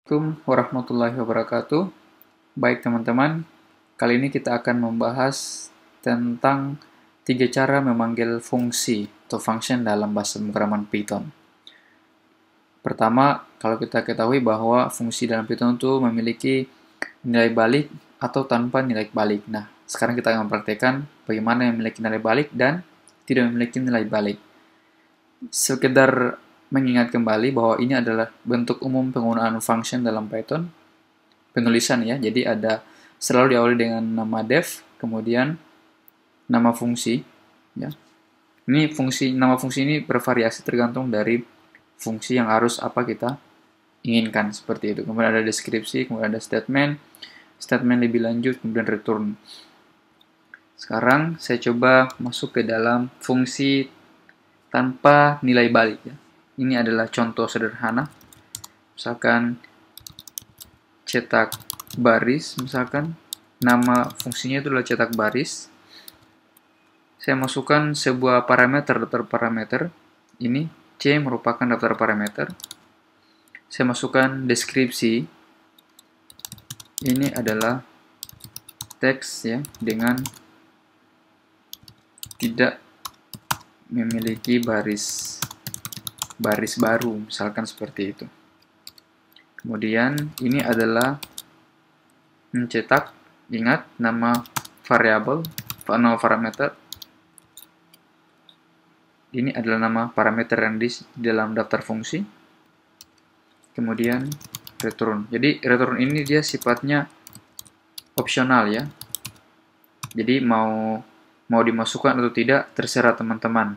Assalamualaikum warahmatullahi wabarakatuh. Baik teman-teman, kali ini kita akan membahas tentang 3 cara memanggil fungsi atau function dalam bahasa pemrograman Python. Pertama, kalau kita ketahui bahwa fungsi dalam Python itu memiliki nilai balik atau tanpa nilai balik. Nah, sekarang kita akan mempraktekkan bagaimana yang memiliki nilai balik dan tidak memiliki nilai balik. Sekedar mengingat kembali bahwa ini adalah bentuk umum penggunaan function dalam Python, penulisan ya. Jadi selalu diawali dengan nama def, kemudian nama fungsi ya. Nama fungsi ini bervariasi tergantung dari fungsi yang harus kita inginkan seperti itu. Kemudian ada deskripsi, kemudian ada statement lebih lanjut, kemudian return. Sekarang saya coba masuk ke dalam fungsi tanpa nilai balik ya. Ini adalah contoh sederhana. Misalkan cetak baris, misalkan nama fungsinya itu adalah cetak baris. Saya masukkan sebuah daftar parameter. Ini C merupakan daftar parameter. Saya masukkan deskripsi. Ini adalah teks ya, dengan tidak memiliki baris baru, misalkan seperti itu. Kemudian ini adalah mencetak, ingat nama variabel, nama parameter. Ini adalah nama parameter yang di dalam daftar fungsi. Kemudian return. Jadi return ini dia sifatnya opsional ya. Jadi mau dimasukkan atau tidak terserah teman-teman.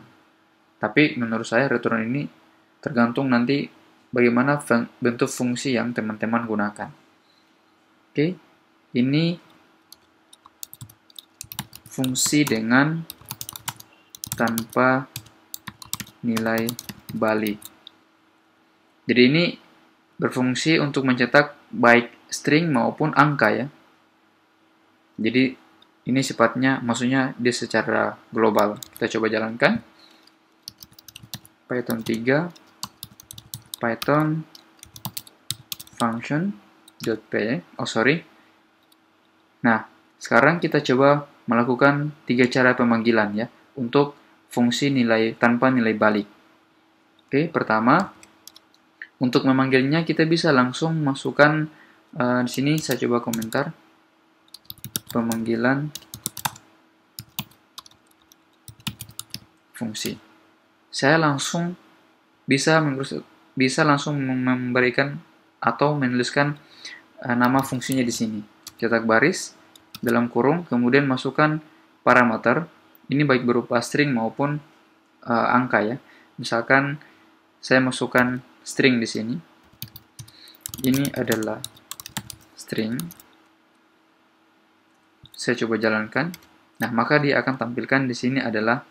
Tapi menurut saya return ini tergantung nanti bagaimana bentuk fungsi yang teman-teman gunakan. Oke, ini fungsi dengan tanpa nilai balik. Jadi ini berfungsi untuk mencetak baik string maupun angka ya. Jadi ini sifatnya, maksudnya dia secara global. Kita coba jalankan. Python 3 Python function.py. Nah, sekarang kita coba melakukan 3 cara pemanggilan ya untuk fungsi tanpa nilai balik. Oke, pertama, untuk memanggilnya kita bisa langsung masukkan di sini saya coba komentar pemanggilan fungsi. Saya langsung bisa langsung memberikan atau menuliskan nama fungsinya di sini. Cetak baris dalam kurung, kemudian masukkan parameter. Ini baik berupa string maupun angka ya. Misalkan saya masukkan string di sini. Ini adalah string. Saya coba jalankan. Nah, maka dia akan tampilkan di sini adalah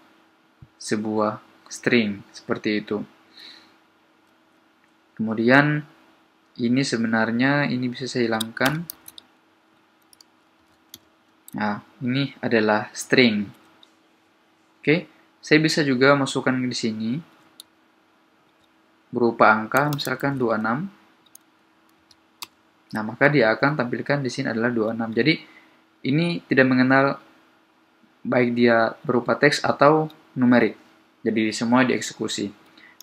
sebuah string seperti itu. Kemudian ini sebenarnya bisa saya hilangkan. Nah, ini adalah string. Oke, saya bisa juga masukkan di sini berupa angka, misalkan 26. Nah, maka dia akan tampilkan di sini adalah 26. Jadi ini tidak mengenal baik dia berupa teks atau numerik. Jadi semua dieksekusi.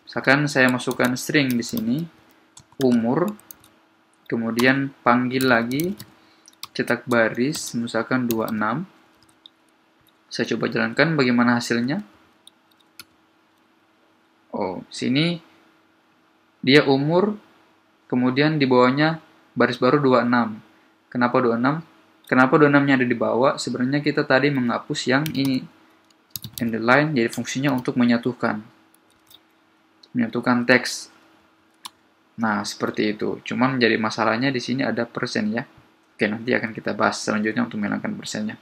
Misalkan saya masukkan string di sini, umur, kemudian panggil lagi cetak baris, misalkan 26. Saya coba jalankan bagaimana hasilnya. Oh, sini dia umur, kemudian di bawahnya baris baru 26. Kenapa 26? Kenapa 26-nya ada di bawah? Sebenarnya kita tadi menghapus yang ini. And the line, jadi fungsinya untuk menyatukan teks. Nah, seperti itu. Cuman jadi masalahnya di sini ada persen ya. Oke, nanti akan kita bahas selanjutnya untuk menghilangkan persennya.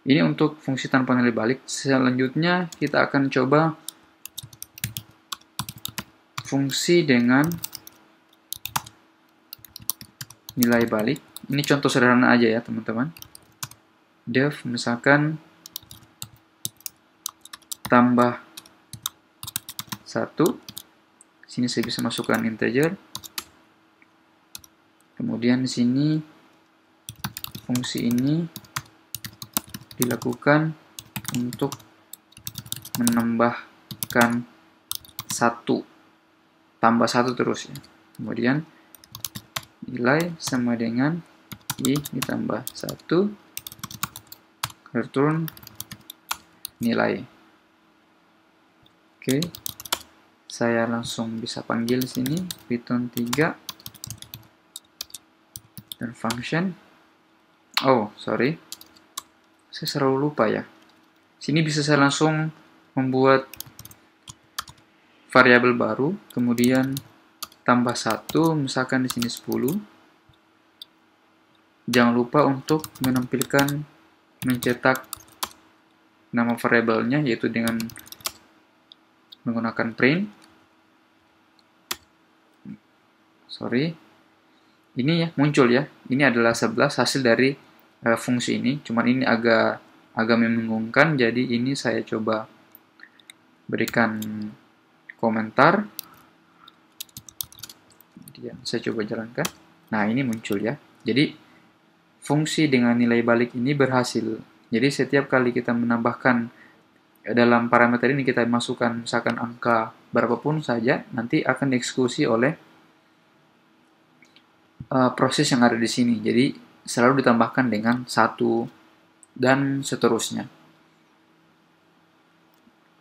Ini untuk fungsi tanpa nilai balik. Selanjutnya kita akan coba fungsi dengan nilai balik. Ini contoh sederhana aja ya, teman-teman. Def, misalkan tambah 1. Sini saya bisa masukkan integer. Kemudian di sini fungsi ini dilakukan untuk menambahkan 1, tambah 1 terus ya. Kemudian nilai sama dengan I ditambah 1, return nilai. Oke, saya langsung bisa panggil sini Python 3 dan function. Oh, sorry, saya selalu lupa ya. Sini bisa saya langsung membuat variabel baru, kemudian tambah 1, misalkan di sini 10. Jangan lupa untuk mencetak nama variabelnya, yaitu dengan menggunakan print. Sorry, ini ya muncul ya. Ini adalah 11 hasil dari fungsi ini. Cuman ini agak membingungkan, jadi ini saya coba berikan komentar. Kemudian saya coba jalankan. Nah, ini muncul ya. Jadi fungsi dengan nilai balik ini berhasil. Jadi setiap kali kita menambahkan dalam parameter ini, kita masukkan misalkan angka berapapun saja, nanti akan dieksekusi oleh proses yang ada di sini. Jadi selalu ditambahkan dengan 1 dan seterusnya.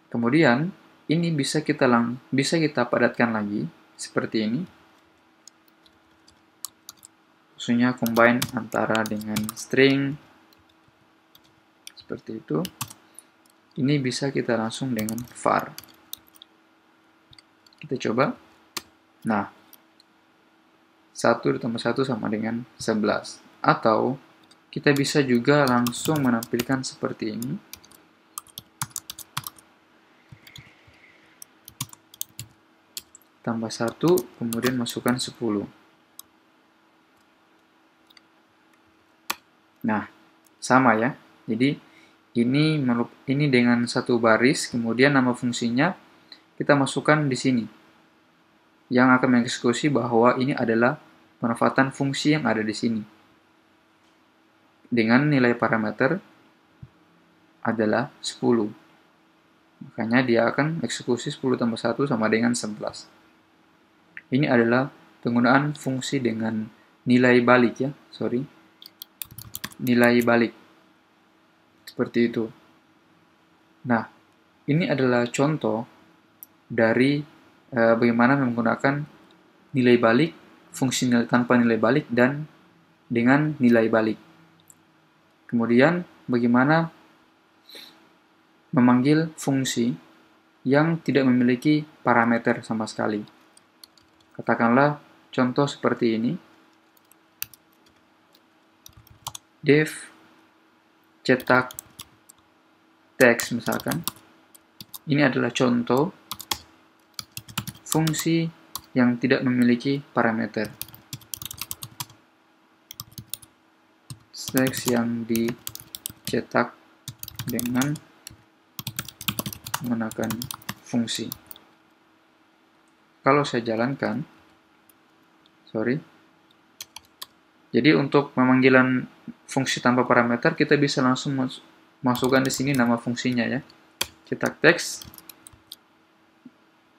Kemudian ini bisa kita padatkan lagi seperti ini. Maksudnya combine antara dengan string seperti itu. Ini bisa kita langsung dengan var. Kita coba. Nah, 1 ditambah 1 sama dengan 11. Atau kita bisa juga langsung menampilkan seperti ini. Tambah 1, kemudian masukkan 10. Nah, sama ya. Jadi ini dengan 1 baris, kemudian nama fungsinya kita masukkan di sini. Yang akan mengeksekusi bahwa ini adalah pemanfaatan fungsi yang ada di sini. Dengan nilai parameter adalah 10. Makanya dia akan eksekusi 10 tambah 1 sama dengan 11. Ini adalah penggunaan fungsi dengan nilai balik ya. Nilai balik. Seperti itu. Nah, ini adalah contoh dari bagaimana menggunakan nilai balik, fungsi tanpa nilai balik, dan dengan nilai balik. Kemudian, bagaimana memanggil fungsi yang tidak memiliki parameter sama sekali. Katakanlah contoh seperti ini. Def cetak teks misalkan. Ini adalah contoh fungsi yang tidak memiliki parameter. Teks yang dicetak dengan menggunakan fungsi. Kalau saya jalankan, jadi untuk pemanggilan fungsi tanpa parameter, kita bisa langsung masukkan di sini nama fungsinya ya. Cetak teks,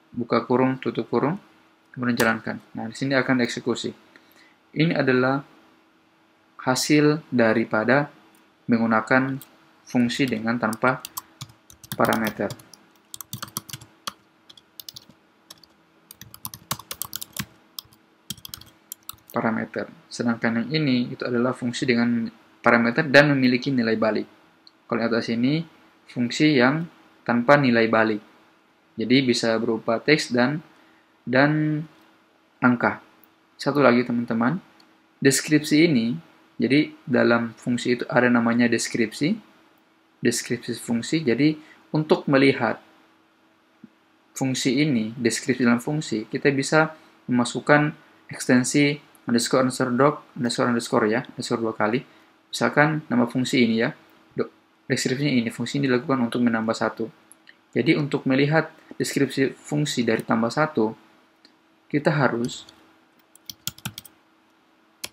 buka kurung, tutup kurung, kemudian jalankan. Nah, di sini akan dieksekusi. Ini adalah hasil daripada menggunakan fungsi dengan tanpa parameter. Sedangkan yang ini itu adalah fungsi dengan parameter dan memiliki nilai balik. Kalau yang atas ini fungsi yang tanpa nilai balik. Jadi bisa berupa teks dan angka. Satu lagi teman-teman, deskripsi ini, jadi dalam fungsi itu ada namanya deskripsi fungsi. Jadi untuk melihat fungsi ini, deskripsi dalam fungsi, kita bisa memasukkan ekstensi __doc__ ya, _ 2 kali. Misalkan nama fungsi ini ya, deskripsinya ini, fungsi ini dilakukan untuk menambah 1. Jadi untuk melihat deskripsi fungsi dari tambah 1, kita harus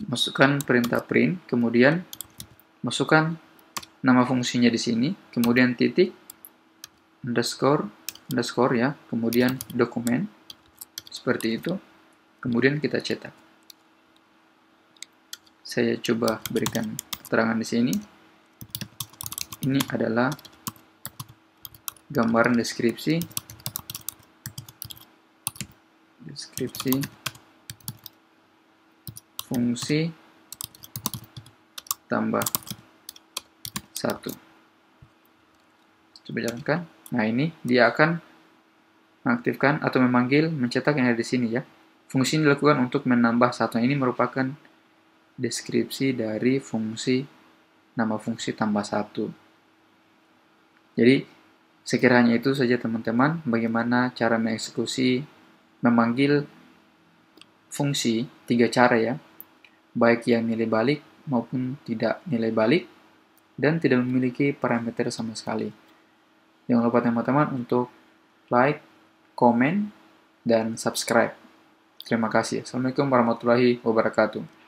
masukkan perintah print, kemudian masukkan nama fungsinya di sini, kemudian titik, underscore ya, kemudian dokumen, seperti itu, kemudian kita cetak. Saya coba berikan keterangan di sini. Ini adalah gambaran deskripsi fungsi tambah 1. Coba jalankan. Nah, ini dia akan mengaktifkan atau memanggil, mencetak yang ada di sini ya. Fungsi ini dilakukan untuk menambah 1. Ini merupakan deskripsi dari nama fungsi tambah 1. Jadi, sekiranya itu saja teman-teman, bagaimana cara mengeksekusi, memanggil fungsi 3 cara ya, baik yang nilai balik maupun tidak nilai balik, dan tidak memiliki parameter sama sekali. Jangan lupa teman-teman untuk like, komen, dan subscribe. Terima kasih. Assalamualaikum warahmatullahi wabarakatuh.